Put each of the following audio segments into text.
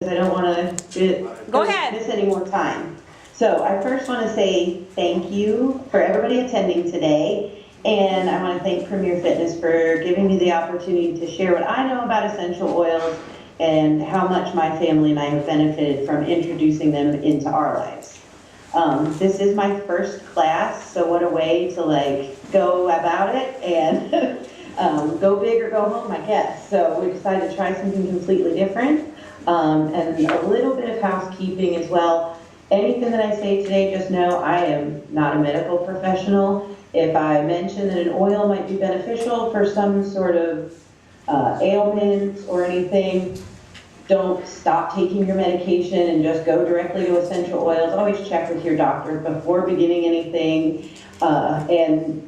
I don't want to Go ahead. miss any more time. So I first want to say thank you for everybody attending today. And I want to thank Premier Fitness for giving me the opportunity to share what I know about essential oils and how much my family and I have benefited from introducing them into our lives. This is my first class, so what a way to go about it and go big or go home, I guess. So we decided to try something completely different. And a little bit of housekeeping as well. Anything that I say today, just know I am not a medical professional. If I mention that an oil might be beneficial for some sort of ailment or anything, don't stop taking your medication and just go directly to essential oils. Always check with your doctor before beginning anything and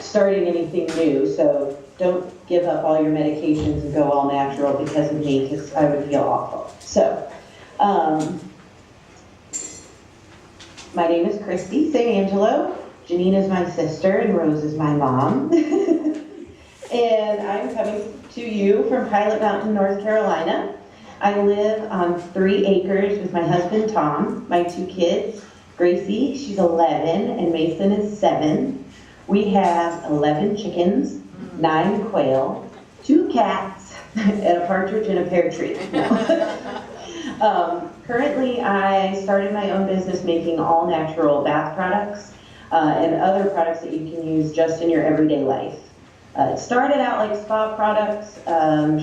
starting anything new. So don't give up all your medications and go all natural because of me, because I would feel awful. So, my name is Christy St. Angelo. Janine is my sister and Rose is my mom. And I'm coming to you from Pilot Mountain, North Carolina. I live on 3 acres with my husband, Tom, my 2 kids, Gracie, she's 11, and Mason is 7. We have 11 chickens, 9 quail, 2 cats, and a partridge in a pear tree. Currently, I started my own business making all natural bath products and other products that you can use just in your everyday life. It started out like spa products,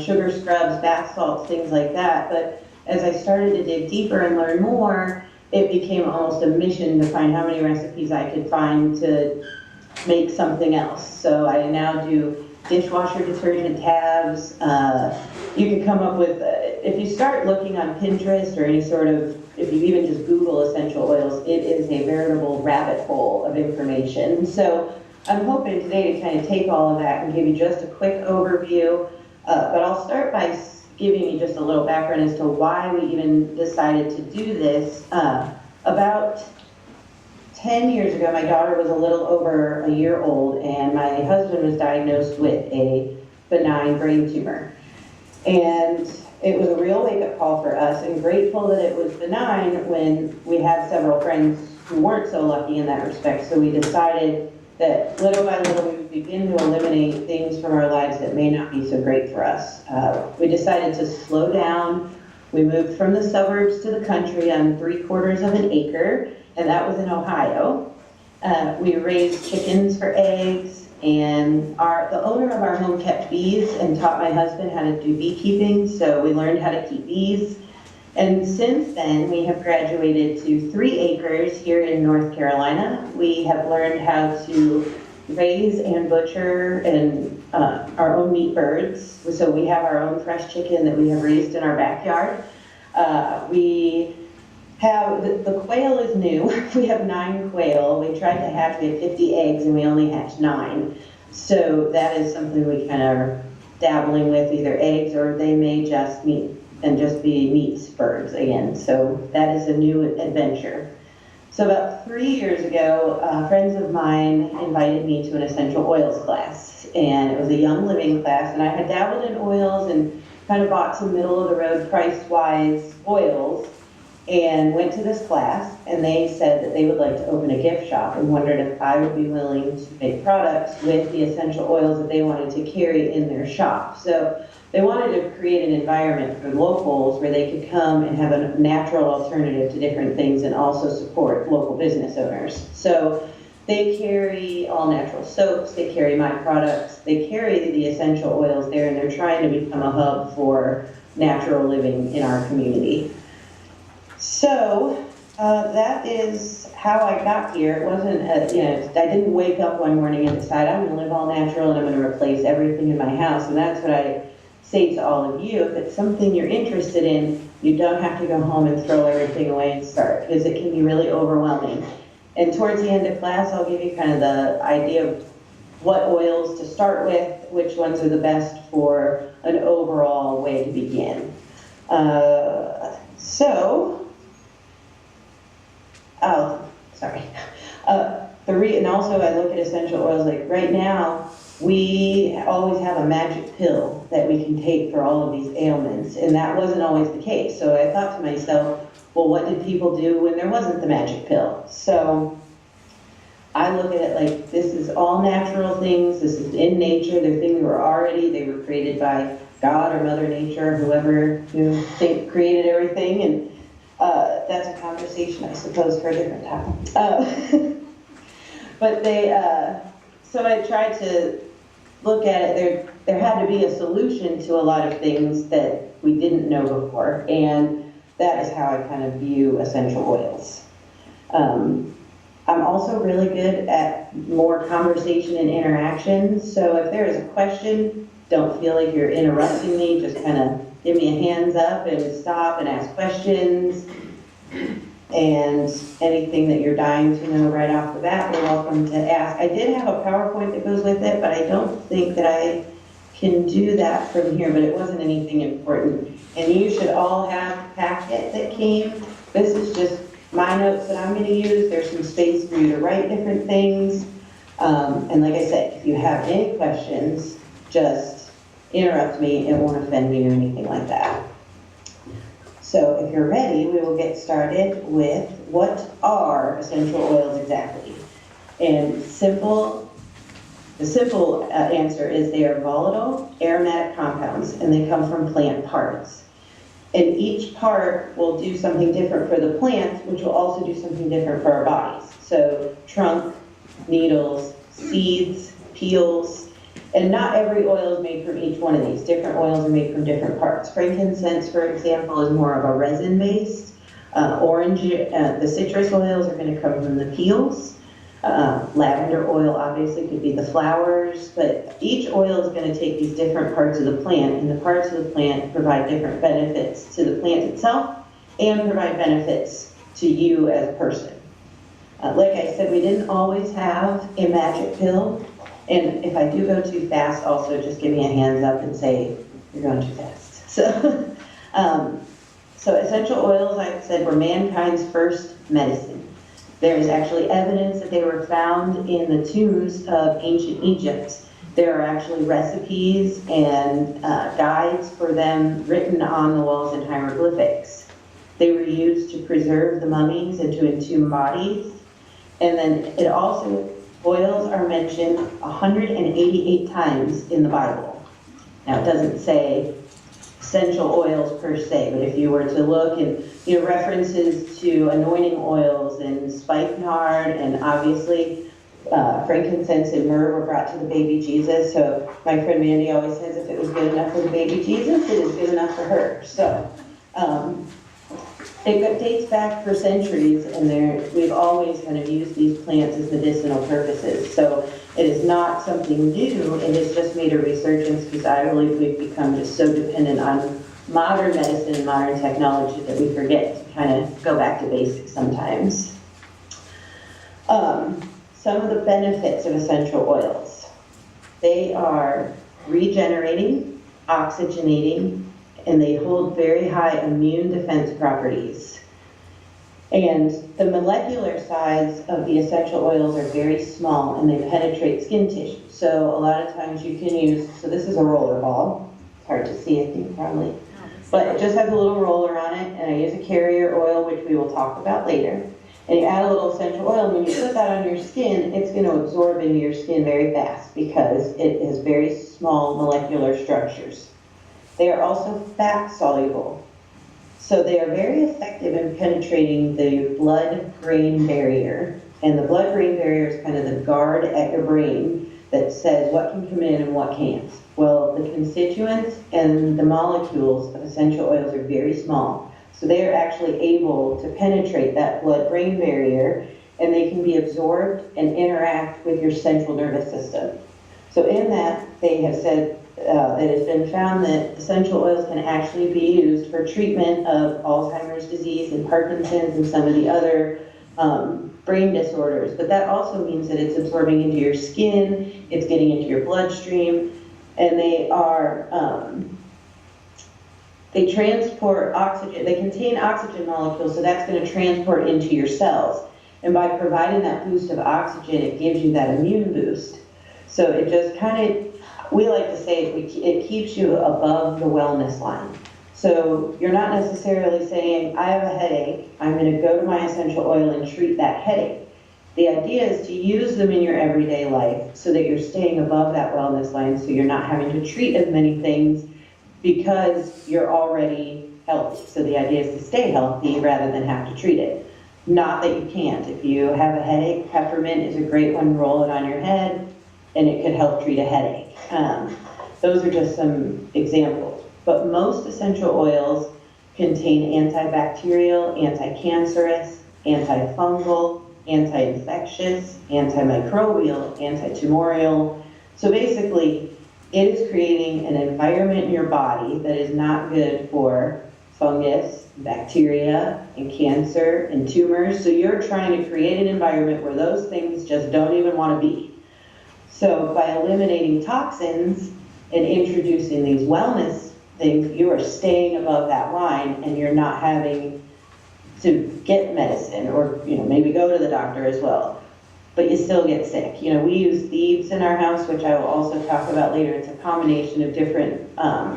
sugar scrubs, bath salts, things like that, but as I started to dig deeper and learn more, it became almost a mission to find how many recipes I could find to make something else. So I now do dishwasher detergent tabs. You can come up with, if you start looking on Pinterest or any sort of, if you even just Google essential oils, it is a veritable rabbit hole of information. So I'm hoping today to kind of take all of that and give you just a quick overview, but I'll start by giving you just a little background as to why we even decided to do this. About 10 years ago, my daughter was a little over a year old, and my husband was diagnosed with a benign brain tumor. And it was a real wake-up call for us, and grateful that it was benign when we had several friends who weren't so lucky in that respect. So we decided that little by little we would begin to eliminate things from our lives that may not be so great for us. We decided to slow down. We moved from the suburbs to the country on 3/4 of an acre, and that was in Ohio. We raised chickens for eggs, and the owner of our home kept bees and taught my husband how to do beekeeping, so we learned how to keep bees. And since then, we have graduated to 3 acres here in North Carolina. We have learned how to raise and butcher and our own meat birds. So we have our own fresh chicken that we have raised in our backyard. We have, the quail is new. We have 9 quail. We tried to hatch, we had 50 eggs and we only hatched 9. So that is something we kind of are dabbling with, either eggs or they may just be meat birds again. So that is a new adventure. So about 3 years ago, friends of mine invited me to an essential oils class, and it was a Young Living class, and I had dabbled in oils and kind of bought some middle of the road price-wise oils and went to this class, and they said that they would like to open a gift shop and wondered if I would be willing to make products with the essential oils that they wanted to carry in their shop. So they wanted to create an environment for locals where they could come and have a natural alternative to different things and also support local business owners. So they carry all natural soaps, they carry my products, they carry the essential oils there, and they're trying to become a hub for natural living in our community. So that is how I got here. It wasn't, I didn't wake up one morning and decide I'm going to live all natural and I'm going to replace everything in my house. And that's what I say to all of you. If it's something you're interested in, you don't have to go home and throw everything away and start, because it can be really overwhelming. And towards the end of class, I'll give you kind of the idea of what oils to start with, which ones are the best for an overall way to begin. And also I look at essential oils, like right now, we always have a magic pill that we can take for all of these ailments, and that wasn't always the case. So I thought to myself, well, what did people do when there wasn't the magic pill? So I look at it like this is all natural things. This is in nature. They're things that were already, they were created by God or Mother Nature, whoever created everything. And that's a conversation, I suppose, for a different time. But so I tried to look at it. There had to be a solution to a lot of things that we didn't know before. And that is how I kind of view essential oils. I'm also really good at more conversation and interaction. So if there is a question, don't feel like you're interrupting me. Just kind of give me a hands up and stop and ask questions. And anything that you're dying to know right off the bat, you're welcome to ask. I did have a PowerPoint that goes with it, but I don't think that I can do that from here, but it wasn't anything important. And you should all have a packet that came. This is just my notes that I'm going to use. There's some space for you to write different things. And like I said, if you have any questions, just interrupt me. It won't offend me or anything like that. So if you're ready, we will get started with what are essential oils exactly. And the simple answer is they are volatile aromatic compounds, and they come from plant parts. And each part will do something different for the plant, which will also do something different for our bodies. So trunk, needles, seeds, peels, and not every oil is made from each one of these. Different oils are made from different parts. Frankincense, for example, is more of a resin-based. The citrus oils are going to come from the peels. Lavender oil obviously could be the flowers, but each oil is going to take these different parts of the plant, and the parts of the plant provide different benefits to the plant itself and provide benefits to you as a person. Like I said, we didn't always have a magic pill, and if I do go too fast, also just give me a hands up and say, you're going too fast. So essential oils, like I said, were mankind's first medicine. There is actually evidence that they were found in the tombs of ancient Egypt. There are actually recipes and guides for them written on the walls in hieroglyphics. They were used to preserve the mummies and to entomb bodies. And then oils are mentioned 188 times in the Bible. Now it doesn't say essential oils per se, but if you were to look and references to anointing oils and spikenard, and obviously frankincense and myrrh were brought to the baby Jesus. So my friend Mandy always says, if it was good enough for the baby Jesus, it is good enough for her. So it dates back for centuries, and we've always kind of used these plants as medicinal purposes. So it is not something new. It has just made a resurgence because I believe we've become just so dependent on modern medicine and modern technology that we forget to kind of go back to basics sometimes. Some of the benefits of essential oils. They are regenerating, oxygenating, and they hold very high immune defense properties. And the molecular size of the essential oils are very small, and they penetrate skin tissue. So a lot of times you can use, so this is a roller ball. It's hard to see, I think, probably. But it just has a little roller on it, and I use a carrier oil, which we will talk about later. And you add a little essential oil, and when you put that on your skin, it's going to absorb into your skin very fast because it has very small molecular structures. They are also fat soluble. So they are very effective in penetrating the blood-brain barrier. And the blood-brain barrier is kind of the guard at your brain that says what can come in and what can't. Well, the constituents and the molecules of essential oils are very small. So they are actually able to penetrate that blood-brain barrier, and they can be absorbed and interact with your central nervous system. So in that, they have said that it's been found that essential oils can actually be used for treatment of Alzheimer's disease and Parkinson's and some of the other brain disorders. But that also means that it's absorbing into your skin, it's getting into your bloodstream, and they transport oxygen. They contain oxygen molecules, so that's going to transport into your cells. And by providing that boost of oxygen, it gives you that immune boost. So it just kind of, we like to say it keeps you above the wellness line. So you're not necessarily saying, I have a headache, I'm going to go to my essential oil and treat that headache. The idea is to use them in your everyday life so that you're staying above that wellness line, so you're not having to treat as many things because you're already healthy. So the idea is to stay healthy rather than have to treat it. Not that you can't. If you have a headache, peppermint is a great one. Roll it on your head and it could help treat a headache. Those are just some examples. But most essential oils contain antibacterial, anti-cancerous, antifungal, anti-infectious, antimicrobial, antitumorial. So basically, it is creating an environment in your body that is not good for fungus, bacteria, and cancer, and tumors. So you're trying to create an environment where those things just don't even want to be. So by eliminating toxins and introducing these wellness things, you are staying above that line and you're not having to get medicine or, maybe go to the doctor as well, but you still get sick. We use thieves in our house, which I will also talk about later. It's a combination of different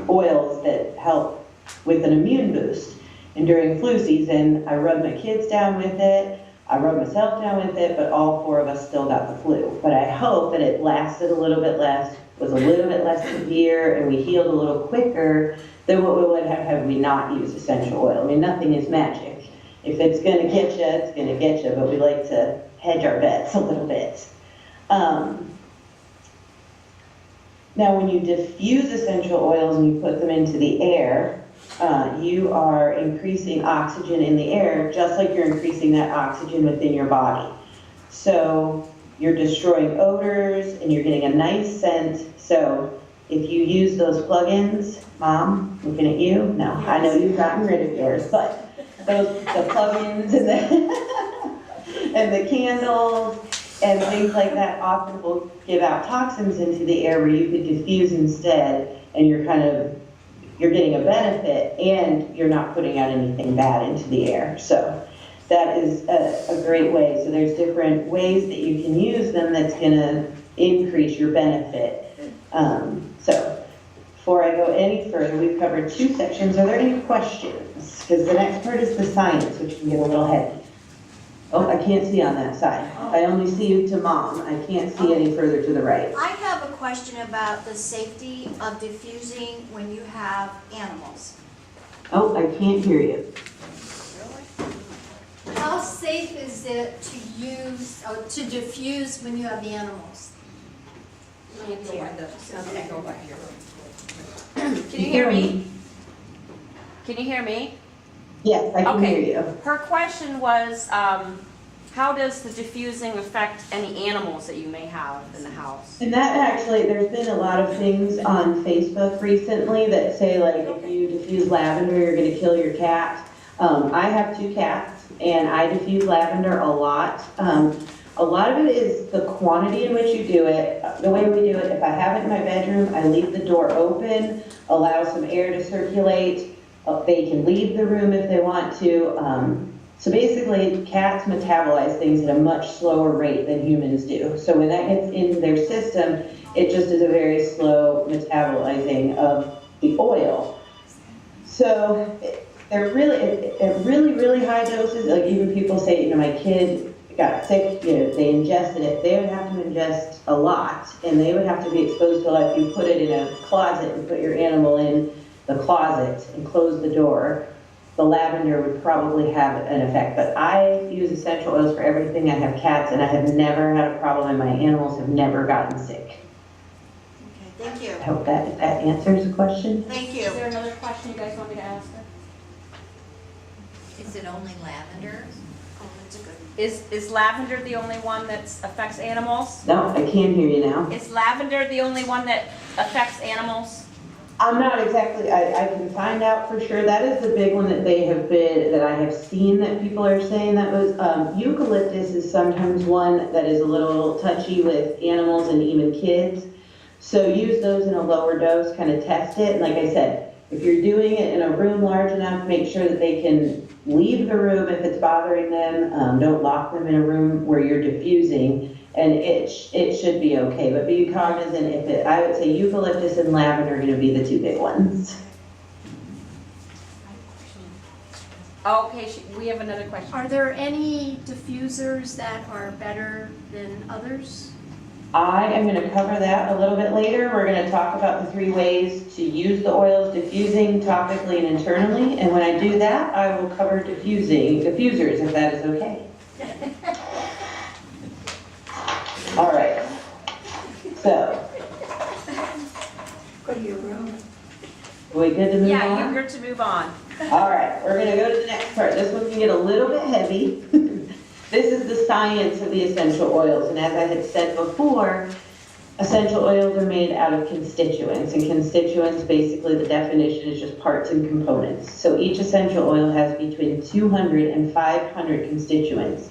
oils that help with an immune boost. And during flu season, I rubbed my kids down with it, I rubbed myself down with it, but all 4 of us still got the flu. But I hope that it lasted a little bit less, was a little bit less severe, and we healed a little quicker than what we would have had we not used essential oil. I mean, nothing is magic. If it's going to get you, it's going to get you, but we like to hedge our bets a little bit. Now, when you diffuse essential oils and you put them into the air, you are increasing oxygen in the air, just like you're increasing that oxygen within your body. So you're destroying odors and you're getting a nice scent. So if you use those plugins, Mom, looking at you, no, I know you've gotten rid of yours, but the plugins and and the candles and things like that often will give out toxins into the air where you could diffuse instead, and you're getting a benefit and you're not putting out anything bad into the air. So that is a great way. So there's different ways that you can use them that's going to increase your benefit. So before I go any further, we've covered 2 sections. Are there any questions? Because the next part is the science, which can get a little heavy. Oh, I can't see on that side. I only see you to Mom. I can't see any further to the right. I have a question about the safety of diffusing when you have animals. Oh, I can't hear you. How safe is it to use or to diffuse when you have the animals? Okay. Can you hear me? Can you hear me? Yes, I can hear you. Her question was, how does the diffusing affect any animals that you may have in the house? And that actually, there's been a lot of things on Facebook recently that say, like, if you diffuse lavender, you're going to kill your cat. I have 2 cats, and I diffuse lavender a lot. A lot of it is the quantity in which you do it. The way we do it, if I have it in my bedroom, I leave the door open, allow some air to circulate. They can leave the room if they want to. So basically, cats metabolize things at a much slower rate than humans do. So when that gets into their system, it just is a very slow metabolizing of the oil. So they're really, at really, really high doses, like even people say, my kid got sick, they ingested it, they would have to ingest a lot, and they would have to be exposed to, like, you put it in a closet and put your animal in the closet and close the door, the lavender would probably have an effect. But I use essential oils for everything. I have cats, and I have never had a problem, and my animals have never gotten sick. Okay, thank you. I hope that answers the question. Thank you. Is there another question you guys want me to ask her? Is it only lavender? Oh, that's a good. Is lavender the only one that affects animals? No, I can hear you now. Is lavender the only one that affects animals? I'm not exactly, I can find out for sure. That is the big one that I have seen that people are saying that was, eucalyptus is sometimes one that is a little touchy with animals and even kids. So use those in a lower dose, kind of test it. And like I said, if you're doing it in a room large enough, make sure that they can leave the room if it's bothering them. Don't lock them in a room where you're diffusing. and it should be okay, but be cognizant I would say eucalyptus and lavender are gonna be the two big ones. Okay, we have another question. Are there any diffusers that are better than others? I am gonna cover that a little bit later. We're gonna talk about the 3 ways to use the oils, diffusing, topically, and internally, and when I do that, I will cover diffusers, if that is okay. All right, so. We good to move on? Yeah, you're good to move on. All right, we're gonna go to the next part. This one can get a little bit heavy. This is the science of the essential oils, and as I had said before, essential oils are made out of constituents, and constituents, basically the definition is just parts and components. So each essential oil has between 200 and 500 constituents,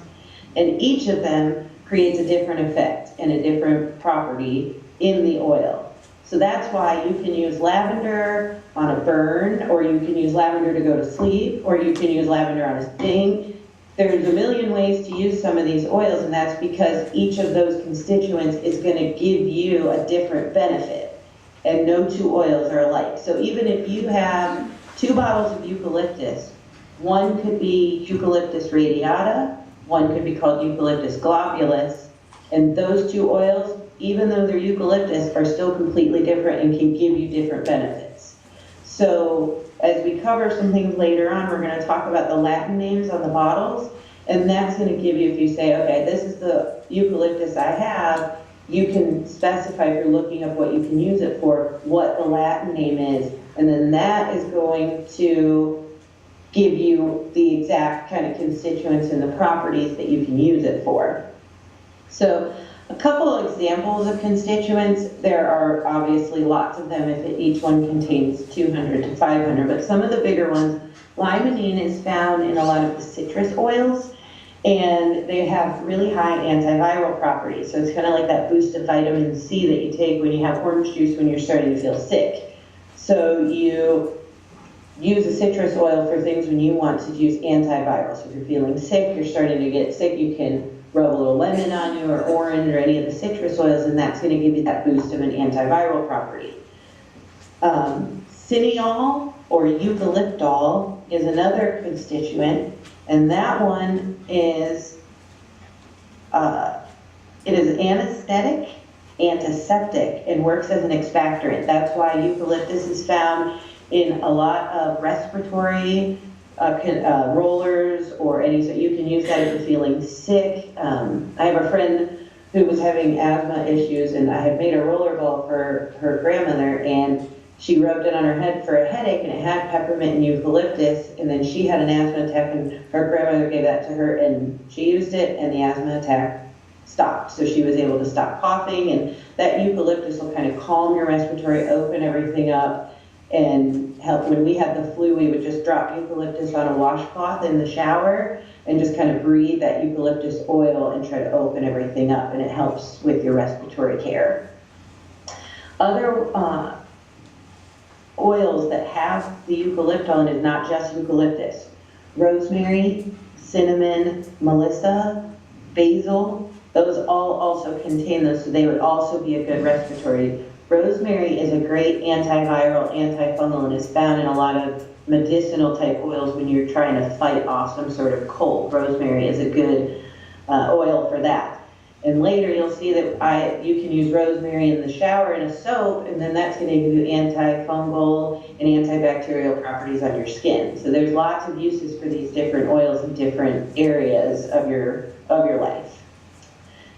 and each of them creates a different effect and a different property in the oil. So that's why you can use lavender on a burn, or you can use lavender to go to sleep, or you can use lavender on a sting. There's a million ways to use some of these oils, and that's because each of those constituents is going to give you a different benefit, and no 2 oils are alike. So even if you have 2 bottles of eucalyptus, one could be Eucalyptus radiata, one could be called Eucalyptus globulus, and those 2 oils, even though they're eucalyptus, are still completely different and can give you different benefits. So as we cover some things later on, we're going to talk about the Latin names on the bottles, and that's going to give you, if you say, okay, this is the eucalyptus I have, you can specify, if you're looking up what you can use it for, what the Latin name is, and then that is going to give you the exact kind of constituents and the properties that you can use it for. So a couple of examples of constituents, there are obviously lots of them if each one contains 200 to 500, but some of the bigger ones, limonene is found in a lot of the citrus oils, and they have really high antiviral properties. So it's kind of like that boost of vitamin C that you take when you have orange juice when you're starting to feel sick. So you use a citrus oil for things when you want to use antiviral. So if you're feeling sick, you're starting to get sick, you can rub a little lemon on you, or orange, or any of the citrus oils, and that's going to give you that boost of an antiviral property. Cineol or eucalyptol is another constituent, and that one is, it is anesthetic, antiseptic, and works as an expectorant. That's why eucalyptus is found in a lot of respiratory rollers or any, so you can use that if you're feeling sick. I have a friend who was having asthma issues, and I had made a roller ball for her grandmother, and she rubbed it on her head for a headache, and it had peppermint and eucalyptus, and then she had an asthma attack, and her grandmother gave that to her, and she used it, and the asthma attack stopped. So she was able to stop coughing, and that eucalyptus will kind of calm your respiratory, open everything up, and help. When we had the flu, we would just drop eucalyptus on a washcloth in the shower and just kind of breathe that eucalyptus oil and try to open everything up, and it helps with your respiratory care. Other oils that have the eucalyptol in it, not just eucalyptus: rosemary, cinnamon, melissa, basil, those all also contain those, so they would also be a good respiratory. Rosemary is a great antiviral, antifungal, and is found in a lot of medicinal type oils when you're trying to fight off some sort of cold. Rosemary is a good oil for that. And later you'll see that you can use rosemary in the shower in a soap, and then that's going to give you antifungal and antibacterial properties on your skin. So there's lots of uses for these different oils in different areas of your life.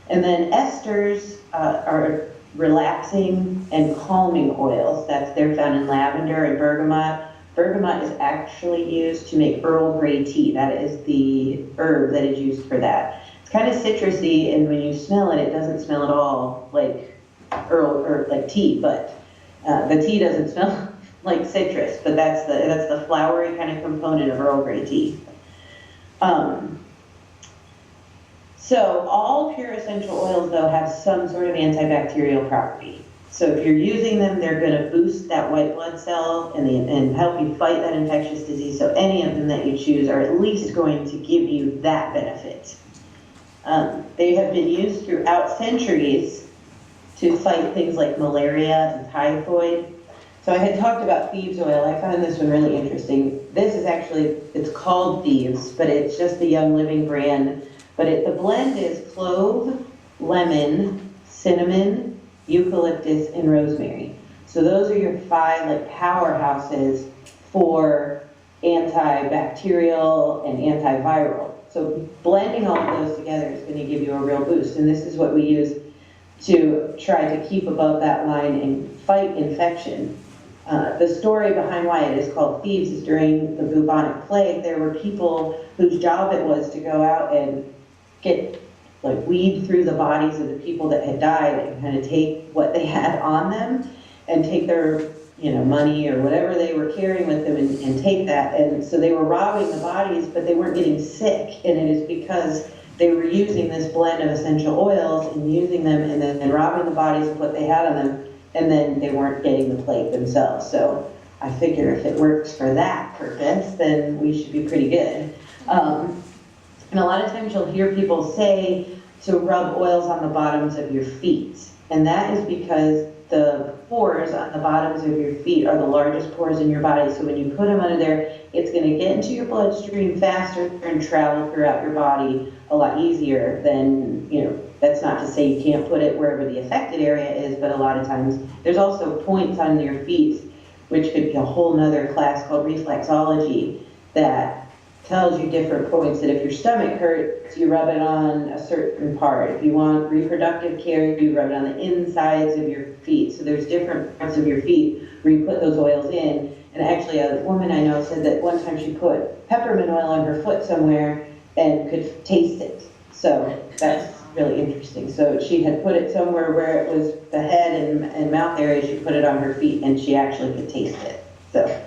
And then esters are relaxing and calming oils. They're found in lavender and bergamot. Bergamot is actually used to make Earl Grey tea. That is the herb that is used for that. It's kind of citrusy, and when you smell it, it doesn't smell at all like like tea, but the tea doesn't smell like citrus, but that's the flowery kind of component of Earl Grey tea. So all pure essential oils, though, have some sort of antibacterial property. So if you're using them, they're going to boost that white blood cell and help you fight that infectious disease. So any of them that you choose are at least going to give you that benefit. They have been used throughout centuries to fight things like malaria and typhoid. So I had talked about thieves oil. I found this one really interesting. This is actually, it's called Thieves, but it's just the Young Living brand. But the blend is clove, lemon, cinnamon, eucalyptus, and rosemary. So those are your 5 like powerhouses for antibacterial and antiviral. So blending all of those together is going to give you a real boost. And this is what we use to try to keep above that line and fight infection. The story behind why it is called Thieves is during the bubonic plague, there were people whose job it was to go out and weed through the bodies of the people that had died and kind of take what they had on them and take their money or whatever they were carrying with them and take that. And so they were robbing the bodies, but they weren't getting sick. And it is because they were using this blend of essential oils and using them and then robbing the bodies of what they had on them. And then they weren't getting the plague themselves. So I figure if it works for that purpose, then we should be pretty good. And a lot of times you'll hear people say to rub oils on the bottoms of your feet. And that is because the pores on the bottoms of your feet are the largest pores in your body. So when you put them under there, it's going to get into your bloodstream faster and travel throughout your body a lot easier than, that's not to say you can't put it wherever the affected area is, but a lot of times there's also points on your feet, which could be a whole nother class called reflexology, that tells you different points that if your stomach hurts, you rub it on a certain part. If you want reproductive care, you rub it on the insides of your feet. So there's different parts of your feet where you put those oils in. And actually a woman I know said that one time she put peppermint oil on her foot somewhere and could taste it. So that's really interesting. So she had put it somewhere where it was the head and mouth area. She put it on her feet and she actually could taste it. So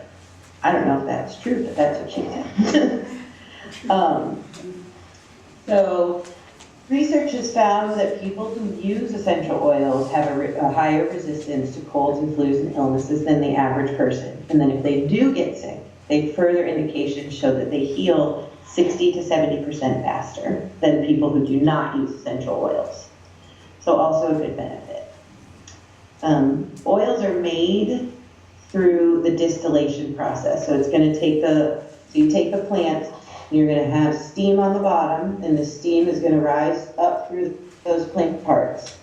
I don't know if that's true, but that's what she said. So research has found that people who use essential oils have a higher resistance to colds and flus and illnesses than the average person. And then if they do get sick, further indications show that they heal 60 to 70% faster than people who do not use essential oils. So also a good benefit. Oils are made through the distillation process. So it's going to take you take the plant, you're going to have steam on the bottom, and the steam is going to rise up through those plant parts.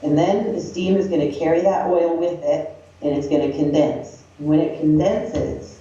And then the steam is going to carry that oil with it, and it's going to condense. And when it condenses,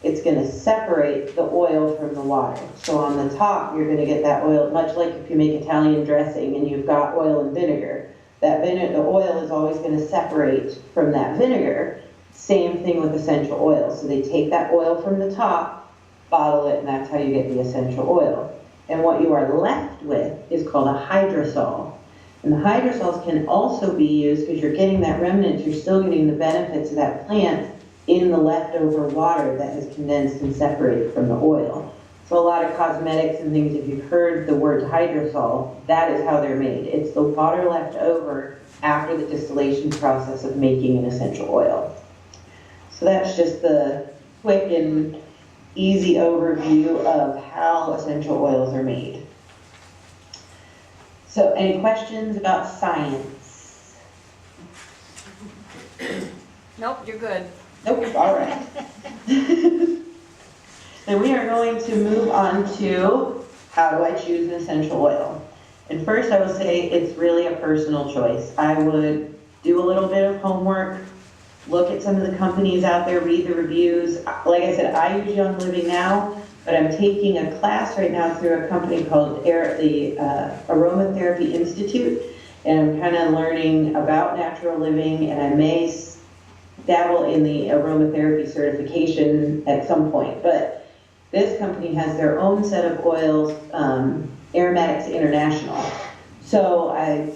it's going to separate the oil from the water. So on the top, you're going to get that oil, much like if you make Italian dressing and you've got oil and vinegar. The oil is always going to separate from that vinegar. Same thing with essential oils. So they take that oil from the top, bottle it, and that's how you get the essential oil. And what you are left with is called a hydrosol. And the hydrosols can also be used because you're getting that remnant, you're still getting the benefits of that plant in the leftover water that has condensed and separated from the oil. So a lot of cosmetics and things, if you've heard the word hydrosol, that is how they're made. It's the water left over after the distillation process of making an essential oil. So that's just the quick and easy overview of how essential oils are made. So any questions about science? Nope, you're good. Nope, all right. Then we are going to move on to how do I choose an essential oil. And first I will say it's really a personal choice. I would do a little bit of homework, look at some of the companies out there, read the reviews. Like I said, I use Young Living now, but I'm taking a class right now through a company called the Aromatherapy Institute, and I'm kind of learning about natural living, and I may dabble in the aromatherapy certification at some point. But this company has their own set of oils, Aromatics International. So I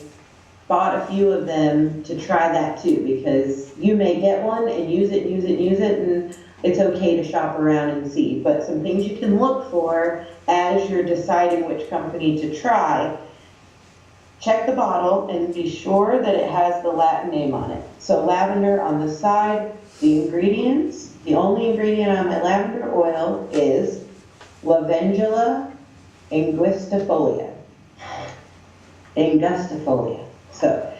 bought a few of them to try that too, because you may get one and use it, and it's okay to shop around and see. But some things you can look for as you're deciding which company to try. Check the bottle and be sure that it has the Latin name on it. So lavender on the side, the ingredients. The only ingredient on my lavender oil is Lavandula angustifolia. angustifolia. So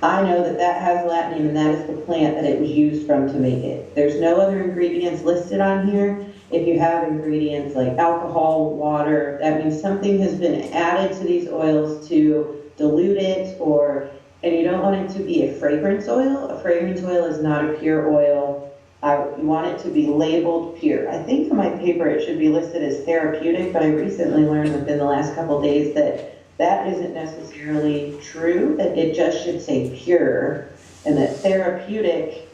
I know that that has a Latin name, and that is the plant that it was used from to make it. There's no other ingredients listed on here. If you have ingredients like alcohol, water, that means something has been added to these oils to dilute it, and you don't want it to be a fragrance oil. A fragrance oil is not a pure oil. You want it to be labeled pure. I think on my paper it should be listed as therapeutic, but I recently learned within the last couple of days that that isn't necessarily true, that it just should say pure, and that therapeutic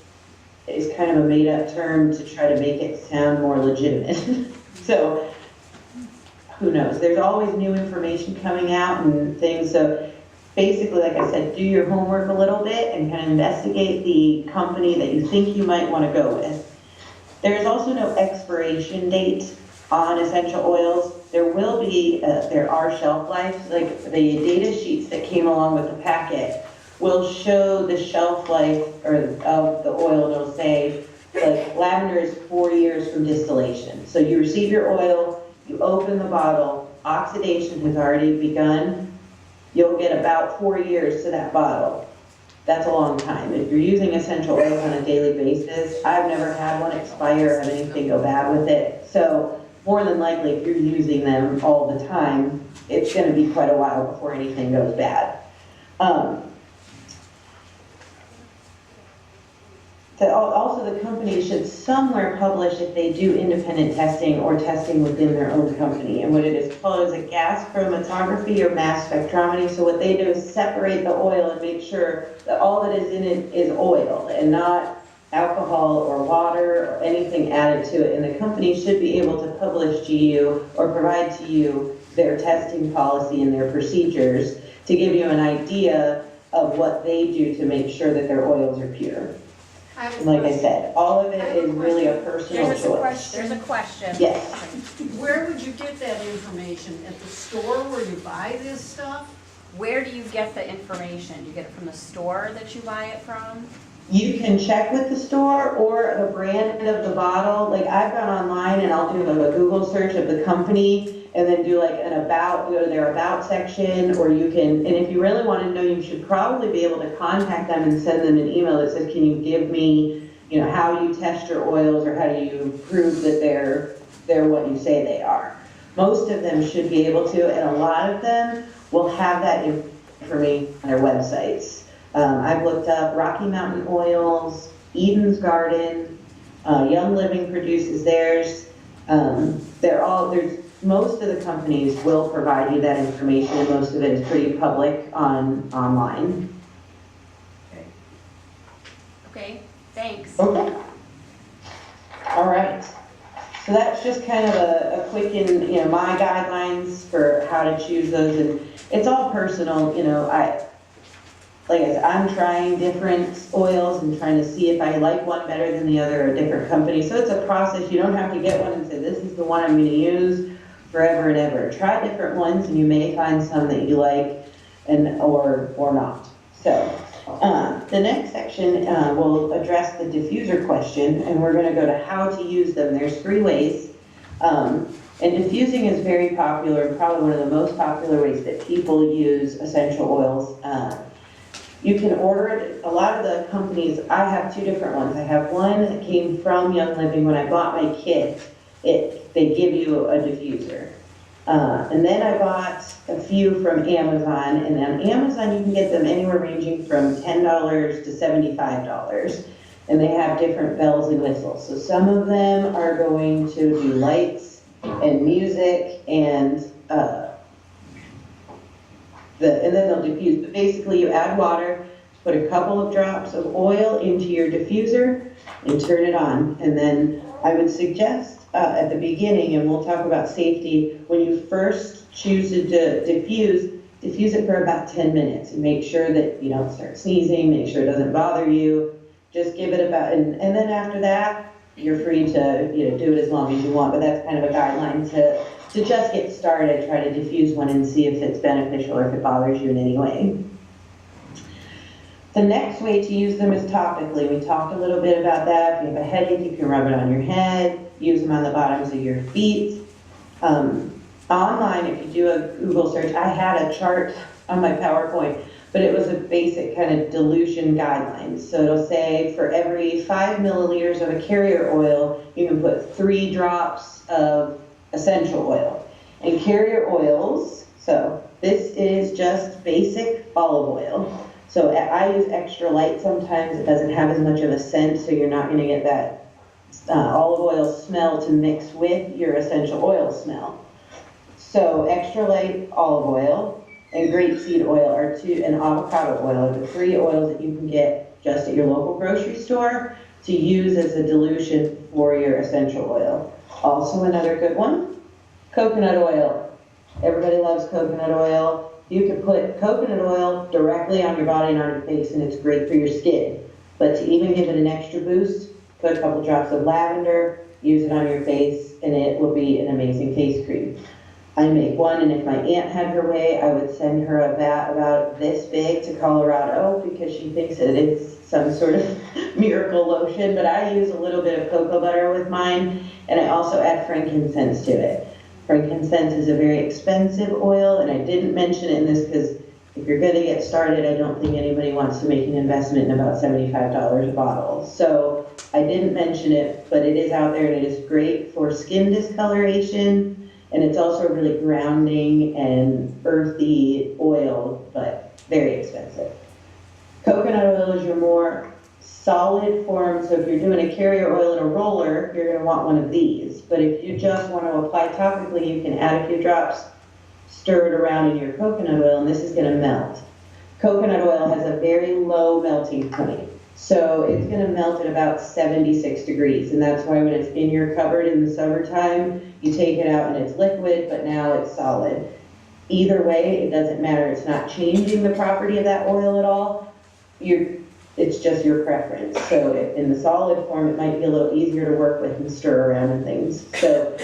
is kind of a made-up term to try to make it sound more legitimate. So, who knows? There's always new information coming out and things, so basically, like I said, do your homework a little bit and kind of investigate the company that you think you might want to go with. There's also no expiration date on essential oils. There will be, there are shelf lives, like the data sheets that came along with the packet will show the shelf life of the oil, and it'll say, like, lavender is 4 years from distillation. So you receive your oil, you open the bottle, oxidation has already begun, you'll get about 4 years to that bottle. That's a long time. If you're using essential oils on a daily basis, I've never had one expire or have anything go bad with it. So more than likely, if you're using them all the time, it's going to be quite a while before anything goes bad. Also, the company should somewhere publish if they do independent testing or testing within their own company. And what it is called is a gas chromatography or mass spectrometry. So what they do is separate the oil and make sure that all that is in it is oil and not alcohol or water or anything added to it. And the company should be able to publish to you or provide to you their testing policy and their procedures to give you an idea of what they do to make sure that their oils are pure. Like I said, all of it is really a personal choice. There's a question. Yes. Where would you get that information? At the store where you buy this stuff? Where do you get the information? Do you get it from the store that you buy it from? You can check with the store or the brand of the bottle. Like, I've gone online and I'll do like a Google search of the company and then do like an about, go to their about section, or you can, and if you really want to know, you should probably be able to contact them and send them an email that says, can you give me, you know, how you test your oils, or how do you prove that they're what you say they are. Most of them should be able to, and a lot of them will have that information on their websites. I've looked up Rocky Mountain Oils, Eden's Garden, Young Living produces theirs. Most of the companies will provide you that information, and most of it is pretty public online. Okay, thanks. Okay. All right. So that's just kind of a quick, my guidelines for how to choose those, and it's all personal. Like I said, I'm trying different oils and trying to see if I like one better than the other, or a different company. So it's a process. You don't have to get one and say, this is the one I'm going to use forever and ever. Try different ones, and you may find some that you like or not. So the next section will address the diffuser question, and we're going to go to how to use them. There's 3 ways. And diffusing is very popular, and probably one of the most popular ways that people use essential oils. You can order it. A lot of the companies, I have 2 different ones. I have one that came from Young Living. When I bought my kit, they give you a diffuser. And then I bought a few from Amazon, and on Amazon you can get them anywhere ranging from $10 to $75. And they have different bells and whistles. So some of them are going to do lights and music and and then they'll diffuse. But basically, you add water, put a couple of drops of oil into your diffuser, and turn it on. And then I would suggest at the beginning, and we'll talk about safety, when you first choose to diffuse it for about 10 minutes, and make sure that you don't start sneezing, make sure it doesn't bother you. Just give it about, and then after that, you're free to do it as long as you want. But that's kind of a guideline to just get started, try to diffuse one and see if it's beneficial or if it bothers you in any way. The next way to use them is topically. We talked a little bit about that. If you have a headache, you can rub it on your head, use them on the bottoms of your feet. Online, if you do a Google search, I had a chart on my PowerPoint, but it was a basic kind of dilution guidelines. So it'll say for every 5 milliliters of a carrier oil, you can put 3 drops of essential oil. And carrier oils, so this is just basic olive oil. So I use extra light sometimes. It doesn't have as much of a scent, so you're not going to get that olive oil smell to mix with your essential oil smell. So extra light olive oil and grapeseed oil are two, and avocado oil are the 3 oils that you can get just at your local grocery store to use as a dilution for your essential oil. Also another good one, coconut oil. Everybody loves coconut oil. You can put coconut oil directly on your body and on your face, and it's great for your skin. But to even give it an extra boost, put a couple drops of lavender, use it on your face, and it will be an amazing face cream. I make one, and if my aunt had her way, I would send her a vat about this big to Colorado because she thinks that it's some sort of miracle lotion, but I use a little bit of cocoa butter with mine, and I also add frankincense to it. Frankincense is a very expensive oil, and I didn't mention it in this because if you're going to get started, I don't think anybody wants to make an investment in about $75 a bottle. So I didn't mention it, but it is out there, and it is great for skin discoloration. And it's also a really grounding and earthy oil, but very expensive. Coconut oil is your more solid form, so if you're doing a carrier oil in a roller, you're going to want one of these. But if you just want to apply topically, you can add a few drops, stir it around in your coconut oil, and this is going to melt. Coconut oil has a very low melting point, so it's going to melt at about 76 degrees, and that's why when it's in your cupboard in the summertime, you take it out and it's liquid, but now it's solid. Either way, it doesn't matter. It's not changing the property of that oil at all. It's just your preference. So in the solid form, it might be a little easier to work with and stir around and things. So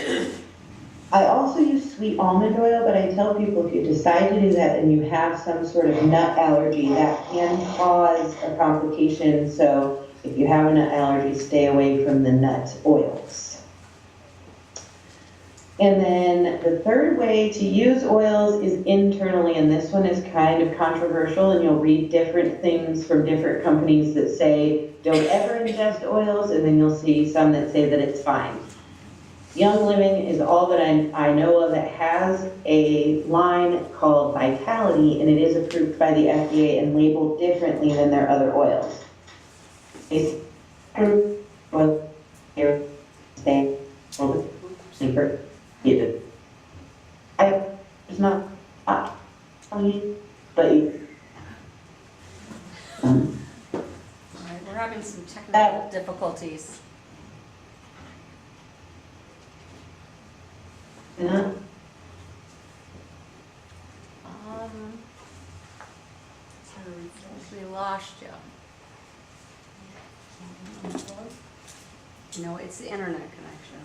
I also use sweet almond oil, but I tell people if you decide to do that and you have some sort of nut allergy, that can cause a complication. So if you have a nut allergy, stay away from the nut oils. And then the third way to use oils is internally, and this one is kind of controversial, and you'll read different things from different companies that say don't ever ingest oils, and then you'll see some that say that it's fine. Young Living is all that I know of that has a line called Vitality, and it is approved by the FDA and labeled differently than their other oils. It's oil here, stay, sleeper. It's not hot, but you. All right, we're having some technical difficulties. Yeah. We lost you. No, it's the internet connection.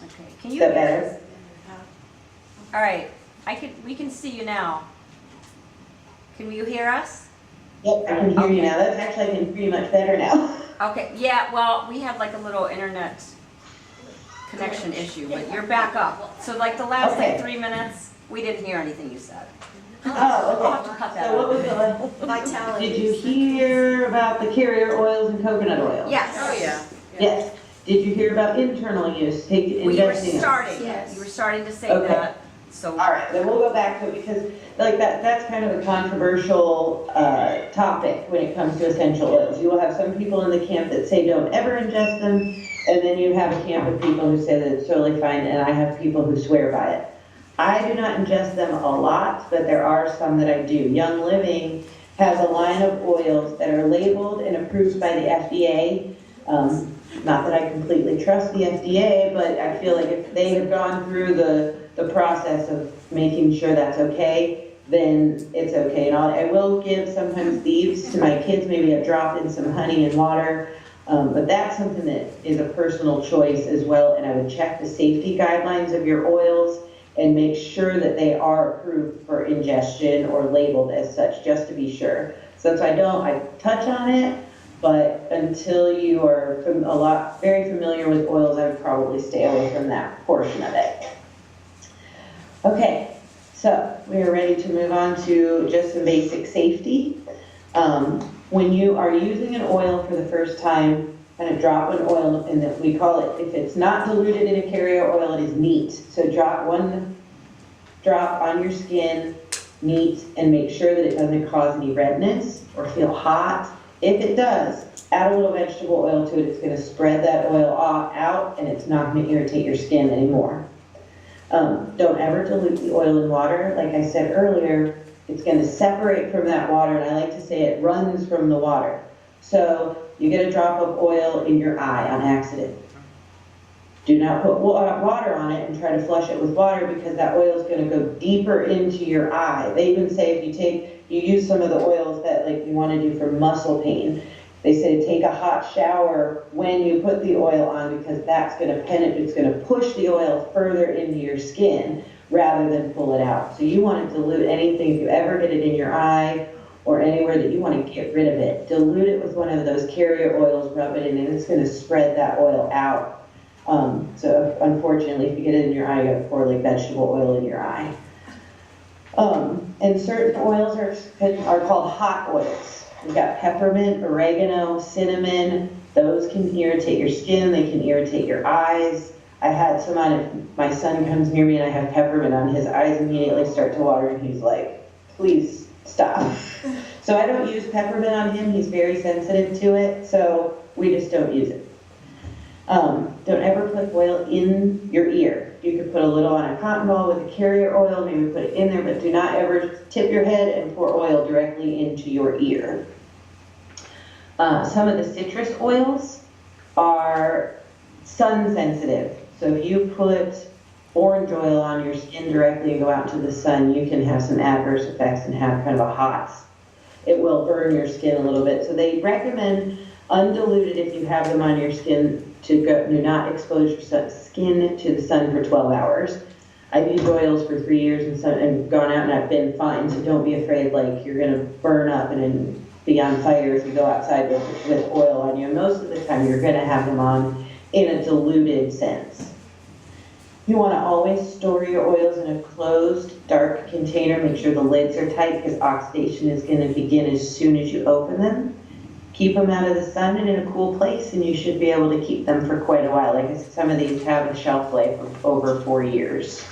Okay, can you Is that hear better? us? All right, we can see you now. Can you hear us? Yep, I can hear you now. That's actually, I can hear you much better now. Okay, yeah, well, we had like a little internet connection issue, but you're back up. So like the last Okay. like 3 minutes, we didn't hear anything you said. Oh, We'll have to cut okay. that So what out. was the, Vitality. did you hear about the carrier oils and coconut oil? Yes. Oh, yeah. Yes. Did you hear about internal use? We were Ingesting them? starting, Yes. you were starting to say Okay. that, so. All right, then we'll go back to it because like that's kind of a controversial topic when it comes to essential oils. You will have some people in the camp that say don't ever ingest them, and then you have a camp of people who say that it's totally fine, and I have people who swear by it. I do not ingest them a lot, but there are some that I do. Young Living has a line of oils that are labeled and approved by the FDA. Not that I completely trust the FDA, but I feel like if they have gone through the process of making sure that's okay, then it's okay. And I will give sometimes these to my kids, maybe a drop in some honey and water, but that's something that is a personal choice as well. And I would check the safety guidelines of your oils and make sure that they are approved for ingestion or labeled as such, just to be sure. So that's why I touch on it, but until you are very familiar with oils, I would probably stay away from that portion of it. Okay, so we are ready to move on to just some basic safety. When you are using an oil for the first time, kind of drop an oil, and we call it, if it's not diluted in a carrier oil, it is neat. So drop one drop on your skin, neat, and make sure that it doesn't cause any redness or feel hot. If it does, add a little vegetable oil to it. It's going to spread that oil out, and it's not going to irritate your skin anymore. Don't ever dilute the oil in water. Like I said earlier, it's going to separate from that water, and I like to say it runs from the water. So you get a drop of oil in your eye on accident. Do not put water on it and try to flush it with water, because that oil is going to go deeper into your eye. They even say if you use some of the oils that like you want to do for muscle pain, they say take a hot shower when you put the oil on, because that's going to penetrate, it's going to push the oil further into your skin rather than pull it out. So you want to dilute anything. If you ever get it in your eye or anywhere that you want to get rid of it, dilute it with one of those carrier oils, rub it in, and it's going to spread that oil out. So unfortunately, if you get it in your eye, you have to pour like vegetable oil in your eye. And certain oils are called hot oils. We've got peppermint, oregano, cinnamon. Those can irritate your skin. They can irritate your eyes. I had some on it. My son comes near me and I have peppermint on, his eyes immediately start to water, and he's like, please stop. So I don't use peppermint on him. He's very sensitive to it, so we just don't use it. Don't ever put oil in your ear. You could put a little on a cotton ball with a carrier oil, maybe put it in there, but do not ever tip your head and pour oil directly into your ear. Some of the citrus oils are sun sensitive. So if you put orange oil on your skin directly and go out into the sun, you can have some adverse effects and have kind of a hot, it will burn your skin a little bit. So they recommend undiluted, if you have them on your skin, do not expose your skin to the sun for 12 hours. I've used oils for 3 years and gone out and I've been fine, so don't be afraid like you're gonna burn up and be on fire if you go outside with oil on you. Most of the time you're gonna have them on in a diluted sense. You wanna always store your oils in a closed, dark container. Make sure the lids are tight, because oxidation is gonna begin as soon as you open them. Keep them out of the sun and in a cool place, and you should be able to keep them for quite a while. Like I said, some of these have a shelf life of over 4 years.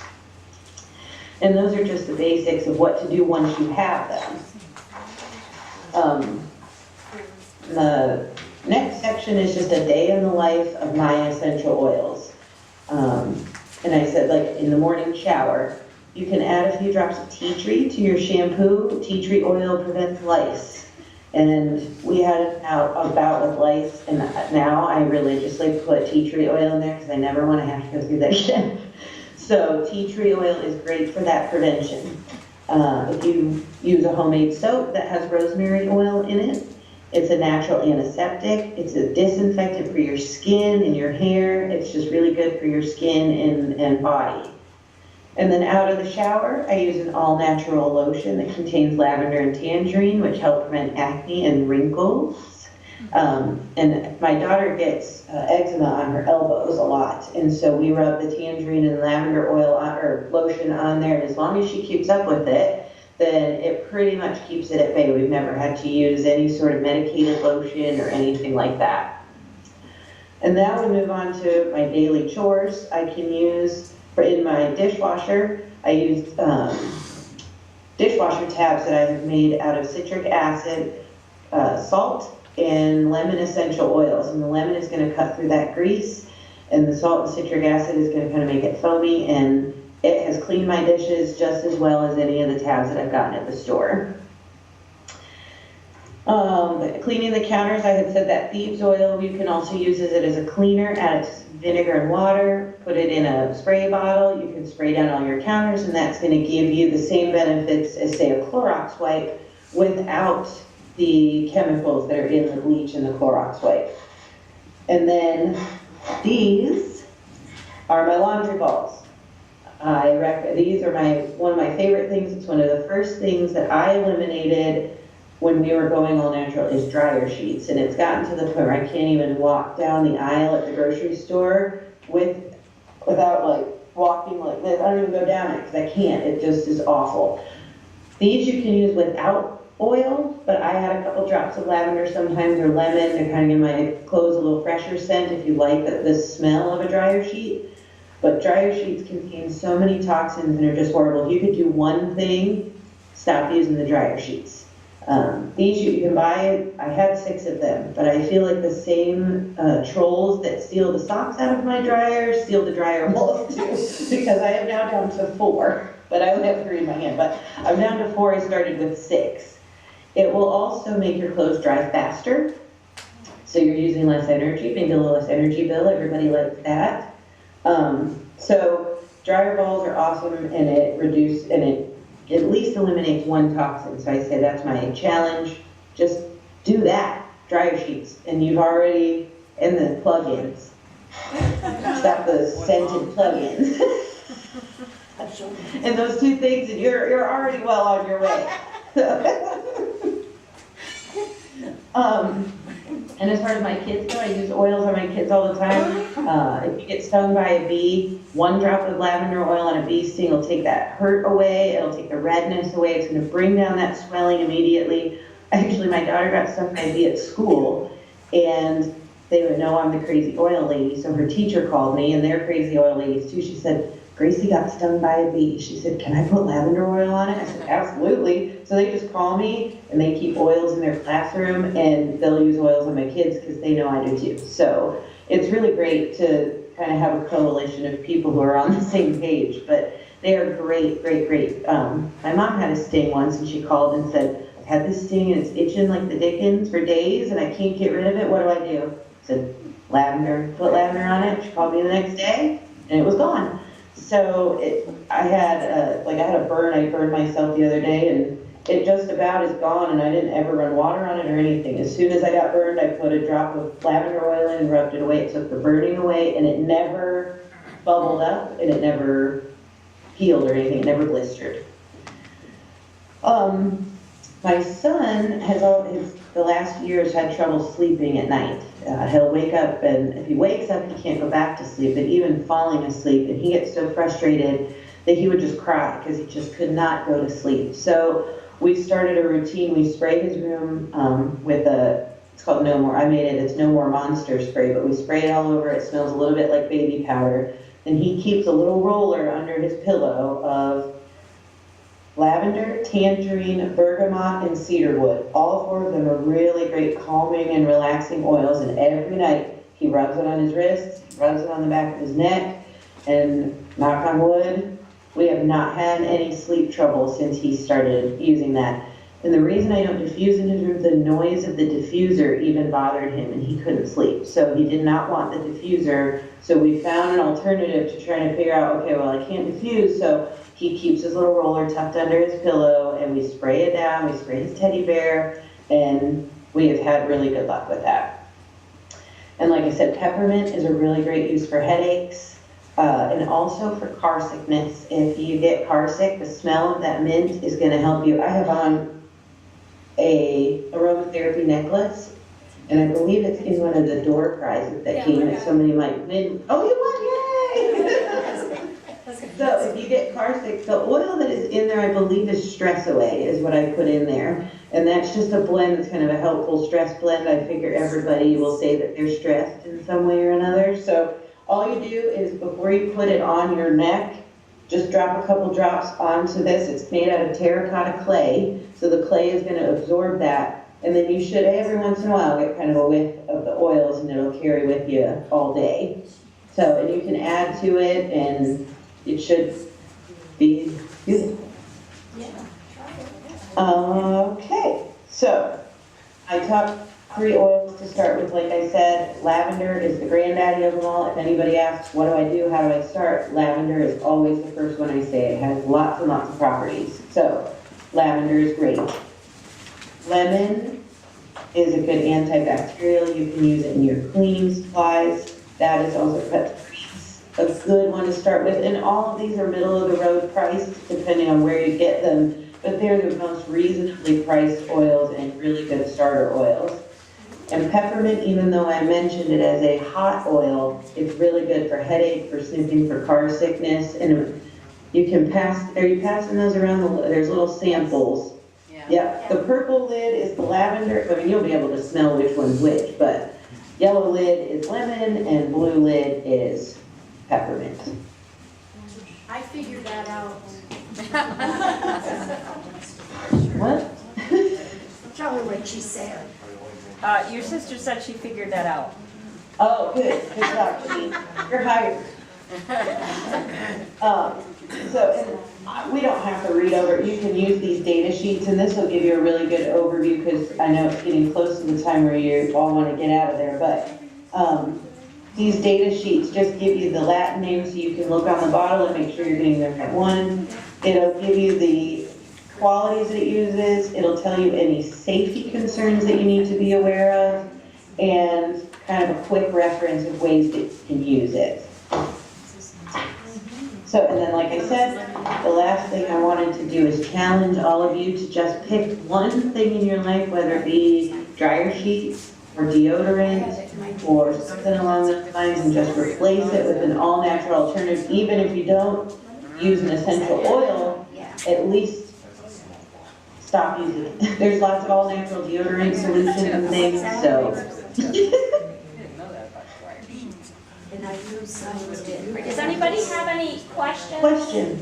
And those are just the basics of what to do once you have them. The next section is just a day in the life of my essential oils. And I said, like in the morning shower, you can add a few drops of tea tree to your shampoo. Tea tree oil prevents lice. And we had a bout with lice, and now I religiously put tea tree oil in there because I never want to have to go through that again. So tea tree oil is great for that prevention. If you use a homemade soap that has rosemary oil in it, it's a natural antiseptic. It's a disinfectant for your skin and your hair. It's just really good for your skin and body. And then out of the shower, I use an all-natural lotion that contains lavender and tangerine, which help prevent acne and wrinkles. And my daughter gets eczema on her elbows a lot, and so we rub the tangerine and lavender oil or lotion on there, and as long as she keeps up with it, then it pretty much keeps it at bay. We've never had to use any sort of medicated lotion or anything like that. And now we move on to my daily chores. I can use, in my dishwasher, I use dishwasher tabs that I have made out of citric acid, salt, and lemon essential oils. And the lemon is going to cut through that grease, and the salt and citric acid is going to kind of make it foamy, and it has cleaned my dishes just as well as any of the tabs that I've gotten at the store. Cleaning the counters, I had said that thieves oil, you can also use it as a cleaner. Add vinegar and water, put it in a spray bottle. You can spray down all your counters, and that's going to give you the same benefits as, say, a Clorox wipe without the chemicals that are in the bleach and the Clorox wipe. And then these are my laundry balls. These are one of my favorite things. It's one of the first things that I eliminated when we were going all natural is dryer sheets. And it's gotten to the point where I can't even walk down the aisle at the grocery store without like walking like this. I don't even go down it because I can't. It just is awful. These you can use without oil, but I had a couple drops of lavender sometimes or lemon to kind of give my clothes a little fresher scent if you like the smell of a dryer sheet. But dryer sheets contain so many toxins and are just horrible. If you could do one thing, stop using the dryer sheets. These you can buy, I had 6 of them, but I feel like the same trolls that steal the socks out of my dryer steal the dryer molds too, because I am now down to 4, but I only have 3 in my hand, but I'm down to 4. I started with 6. It will also make your clothes dry faster, so you're using less energy, maybe a little less energy bill. Everybody likes that. So dryer balls are awesome, and it at least eliminates one toxin. So I say that's my challenge. Just do that. Dryer sheets, and you've already, and the plug-ins. Stop the scented plug-ins. And those 2 things, and you're already well on your way. And as far as my kids go, I use oils on my kids all the time. If you get stung by a bee, 1 drop of lavender oil on a bee sting will take that hurt away. It'll take the redness away. It's going to bring down that swelling immediately. Actually, my daughter got stung by a bee at school, and they would know I'm the crazy oil lady. So her teacher called me, and they're crazy oil ladies too. She said, Gracie got stung by a bee. She said, can I put lavender oil on it? I said, absolutely. So they just call me, and they keep oils in their classroom, and they'll use oils on my kids because they know I do too. So it's really great to kind of have a coalition of people who are on the same page, but they are great, great, great. My mom had a sting once, and she called and said, I've had this sting, and it's itching like the dickens for days, and I can't get rid of it. What do I do? I said, lavender. Put lavender on it. She called me the next day, and it was gone. So I had a burn. I burned myself the other day, and it just about is gone, and I didn't ever run water on it or anything. As soon as I got burned, I put a drop of lavender oil in and rubbed it away. It took the burning away, and it never bubbled up, and it never healed or anything. It never blistered. My son the last year has had trouble sleeping at night. He'll wake up, and if he wakes up, he can't go back to sleep, but even falling asleep, and he gets so frustrated that he would just cry because he just could not go to sleep. So we started a routine. We spray his room with it's called No More. I made it. It's No More Monster Spray, but we spray it all over. It smells a little bit like baby powder. And he keeps a little roller under his pillow of lavender, tangerine, bergamot, and cedarwood. All 4 of them are really great calming and relaxing oils, and every night he rubs it on his wrists, rubs it on the back of his neck, and knock on wood, we have not had any sleep trouble since he started using that. And the reason I don't diffuse in his room, the noise of the diffuser even bothered him, and he couldn't sleep. So he did not want the diffuser. So we found an alternative to trying to figure out, okay, well, I can't diffuse, so he keeps his little roller tucked under his pillow, and we spray it down. We spray his teddy bear, and we have had really good luck with that. And like I said, peppermint is a really great use for headaches, and also for car sickness. If you get car sick, the smell of that mint is going to help you. I have on a aromatherapy necklace, and I believe it's in one of the door prizes that came that somebody might win. Oh, you won! Yay! So if you get car sick, the oil that is in there, I believe, is Stress Away, is what I put in there. And that's just a blend that's kind of a helpful stress blend. I figure everybody will say that they're stressed in some way or another. So all you do is before you put it on your neck, just drop a couple drops onto this. It's made out of terracotta clay, so the clay is going to absorb that. And then you should, every once in a while, get kind of a whiff of the oils, and it'll carry with you all day. So, and you can add to it, and it should be beautiful. Okay, so my top 3 oils to start with, like I said, lavender is the granddaddy of them all. If anybody asks, what do I do, how do I start? Lavender is always the first one I say. It has lots and lots of properties. So lavender is great. Lemon is a good antibacterial. You can use it in your cleaning supplies. That is also a good one to start with. And all of these are middle of the road priced, depending on where you get them. but they're the most reasonably priced oils and really good starter oils. And peppermint, even though I mentioned it as a hot oil, it's really good for headache, for sniffing, for car sickness, and you can pass, are you passing those around? There's little samples. Yep, the purple lid is the lavender, I mean, you'll be able to smell which one's which, but yellow lid is lemon and blue lid is peppermint. I figured that out. What? Tell her what she said. Your sister said she figured that out. Oh, good job, Jeanine. You're hired. We don't have to read over, you can use these data sheets, and this will give you a really good overview, because I know it's getting close to the time where you all want to get out of there, but these data sheets just give you the Latin names, so you can look on the bottle and make sure you're getting the right one. It'll give you the qualities that it uses, it'll tell you any safety concerns that you need to be aware of, and kind of a quick reference of ways that you can use it. So, and then like I said, the last thing I wanted to do is challenge all of you to just pick one thing in your life, whether it be dryer sheets or deodorant or something along those lines, and just replace it with an all-natural alternative. Even if you don't use an essential oil, at least stop using it. There's lots of all-natural deodorant solutions and things, so. Does anybody have any questions? Question?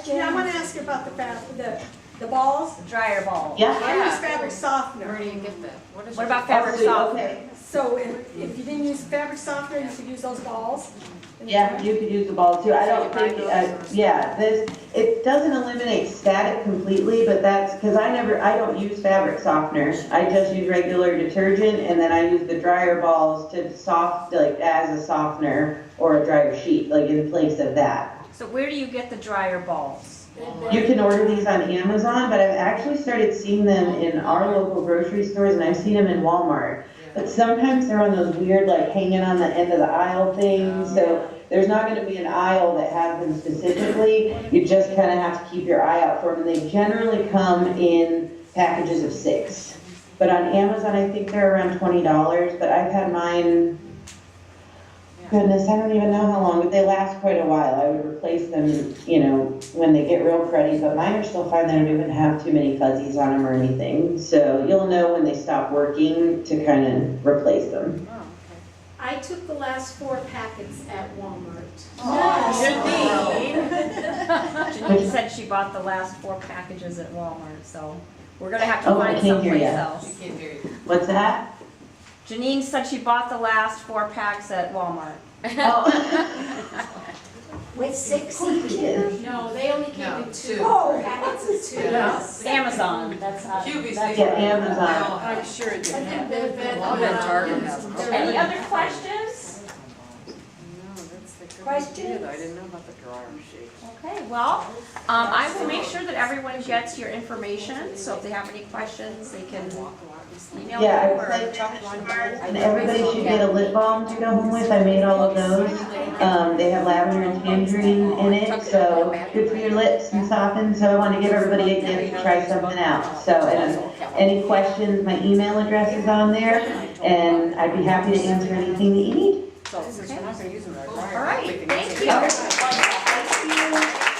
Yeah, I want to ask you about the balls. Dryer balls. Yeah? I use fabric softener. Where do you get that? What about fabric softener? Okay. So if you didn't use fabric softener, you could use those balls. Yeah, you could use the ball too. I don't think, it doesn't eliminate static completely, but that's, because I don't use fabric softener. I just use regular detergent, and then I use the dryer balls to as a softener or a dryer sheet, like in place of that. So where do you get the dryer balls? You can order these on Amazon, but I've actually started seeing them in our local grocery stores, and I've seen them in Walmart. But sometimes they're on those weird, like, hanging on the end of the aisle things, so there's not gonna be an aisle that has them specifically. You just kinda have to keep your eye out for them, and they generally come in packages of 6. But on Amazon, I think they're around $20, but I've had mine, goodness, I don't even know how long, but they last quite a while. I would replace them, when they get real cruddy, but mine are still fine. They don't even have too many fuzzies on them or anything. So you'll know when they stop working to kind of replace them. I took the last 4 packets at Walmart. Janine said she bought the last 4 packages at Walmart, so we're gonna have to Oh, I find can't hear someplace ya. else. Can't hear you. What's that? Janine said she bought the last 4 packs at Walmart. Oh. With 6 Of each? course No, they only came No, in 2. 2. Oh, packets of 2. Amazon, that's how. QVC. Yeah, Amazon. I'm sure it I think they've been, I'll bet Target has them. Any other questions? Questions? I didn't know about the dryer sheet. Okay, well, I will make sure that everyone gets your information, so if they have any questions, they can email you Yeah, I or. played and everybody should get a lip balm to go home with. I made all of those. They have lavender and tangerine in it, so good for your lips and soften. So I want to give everybody a gift to try something out. So, and any questions, my email address is on there, and I'd be happy to answer anything that you need. So since we're not gonna use them, All right, thank you. Thank you.